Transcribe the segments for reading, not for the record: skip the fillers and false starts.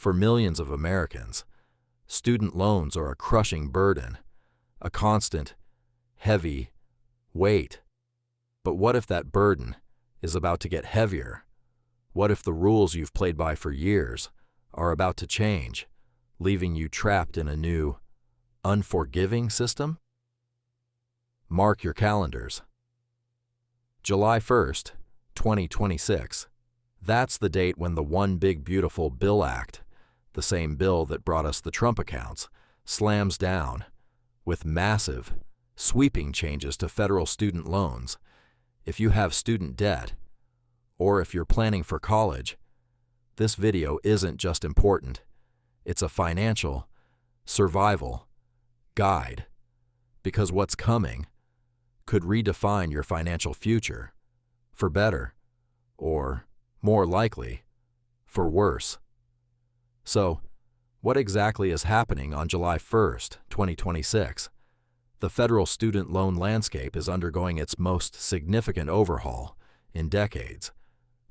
For millions of Americans, student loans are a crushing burden, a constant, heavy weight. But what if that burden is about to get heavier? What if the rules you've played by for years are about to change, leaving you trapped in a new, unforgiving system? Mark your calendars. July 1st, 2026. That's the date when the One Big Beautiful Bill Act, the same bill that brought us the Trump accounts, slams down with massive, sweeping changes to federal student loans. If you have student debt, or if you're planning for college, this video isn't just important. It's a financial survival guide, because what's coming could redefine your financial future for better, or more likely, for worse. So, what exactly is happening on July 1st, 2026? The federal student loan landscape is undergoing its most significant overhaul in decades.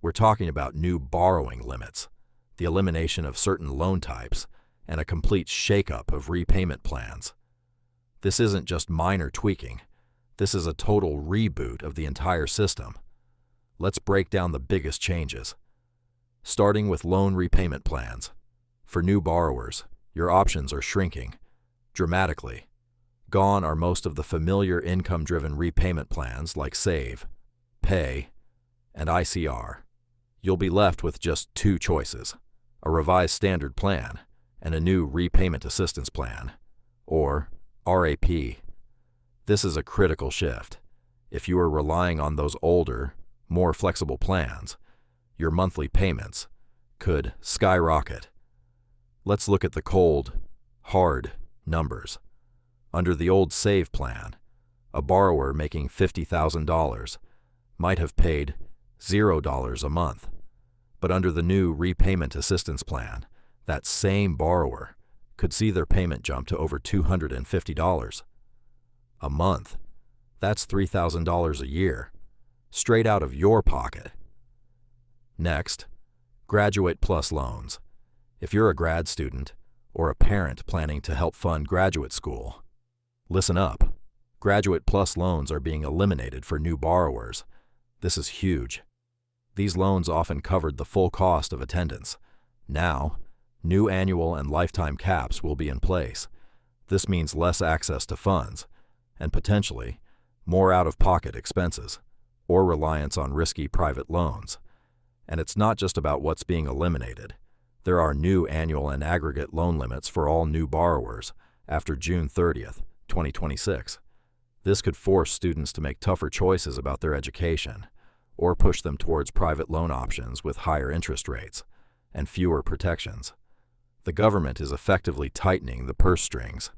We're talking about new borrowing limits, the elimination of certain loan types, and a complete shakeup of repayment plans. This isn't just minor tweaking. This is a total reboot of the entire system. Let's break down the biggest changes. Starting with loan repayment plans. For new borrowers, your options are shrinking dramatically. Gone are most of the familiar income-driven repayment plans like Save, Pay, and ICR. You'll be left with just two choices: a revised standard plan and a new Repayment Assistance Plan, or RAP. This is a critical shift. If you are relying on those older, more flexible plans, your monthly payments could skyrocket. Let's look at the cold, hard numbers. Under the old Save plan, a borrower making $50,000 might have paid $0 a month. But under the new Repayment Assistance Plan, that same borrower could see their payment jump to over $250 a month. That's $3,000 a year, straight out of your pocket. Next, Graduate Plus loans. If you're a grad student or a parent planning to help fund graduate school, listen up. Graduate Plus loans are being eliminated for new borrowers. This is huge. These loans often covered the full cost of attendance. Now, new annual and lifetime caps will be in place. This means less access to funds, and potentially more out-of-pocket expenses, or reliance on risky private loans. And it's not just about what's being eliminated. There are new annual and aggregate loan limits for all new borrowers after June 30th, 2026. This could force students to make tougher choices about their education, or push them towards private loan options with higher interest rates and fewer protections. The government is effectively tightening the purse strings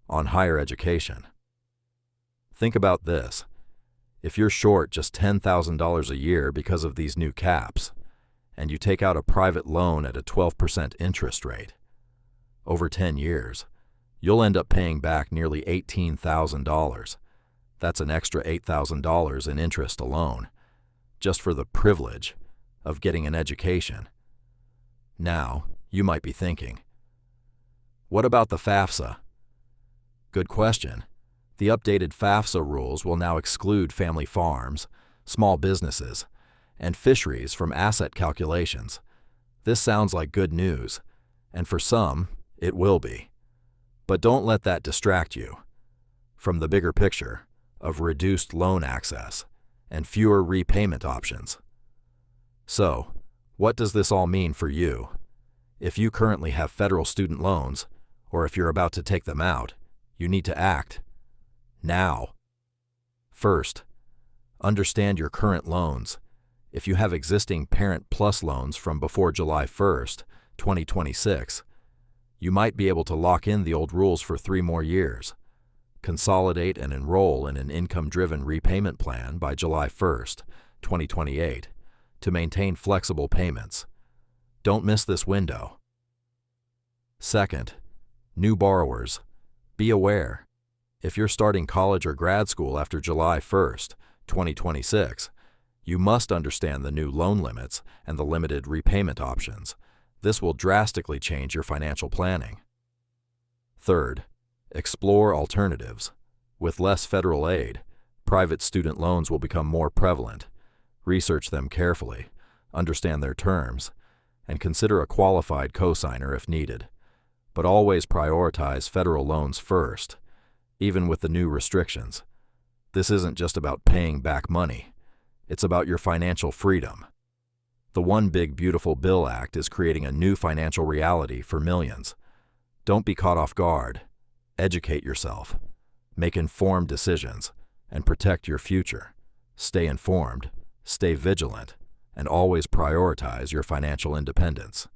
on higher education. Think about this. If you're short just $10,000 a year because of these new caps, and you take out a private loan at a 12% interest rate, over 10 years, you'll end up paying back nearly $18,000. That's an extra $8,000 in interest alone, just for the privilege of getting an education. Now, you might be thinking, what about the FAFSA? Good question. The updated FAFSA rules will now exclude family farms, small businesses, and fisheries from asset calculations. This sounds like good news, and for some, it will be. But don't let that distract you from the bigger picture of reduced loan access and fewer repayment options. So, what does this all mean for you? If you currently have federal student loans, or if you're about to take them out, you need to act now. First, understand your current loans. If you have existing Parent Plus loans from before July 1st, 2026, you might be able to lock in the old rules for 3 more years. Consolidate and enroll in an income-driven repayment plan by July 1st, 2028, to maintain flexible payments. Don't miss this window. Second, new borrowers. Be aware. If you're starting college or grad school after July 1st, 2026, you must understand the new loan limits and the limited repayment options. This will drastically change your financial planning. Third, explore alternatives. With less federal aid, private student loans will become more prevalent. Research them carefully, understand their terms, and consider a qualified cosigner if needed. But always prioritize federal loans first, even with the new restrictions. This isn't just about paying back money. It's about your financial freedom. The One Big Beautiful Bill Act is creating a new financial reality for millions. Don't be caught off guard. Educate yourself. Make informed decisions, and protect your future. Stay informed, stay vigilant, and always prioritize your financial independence.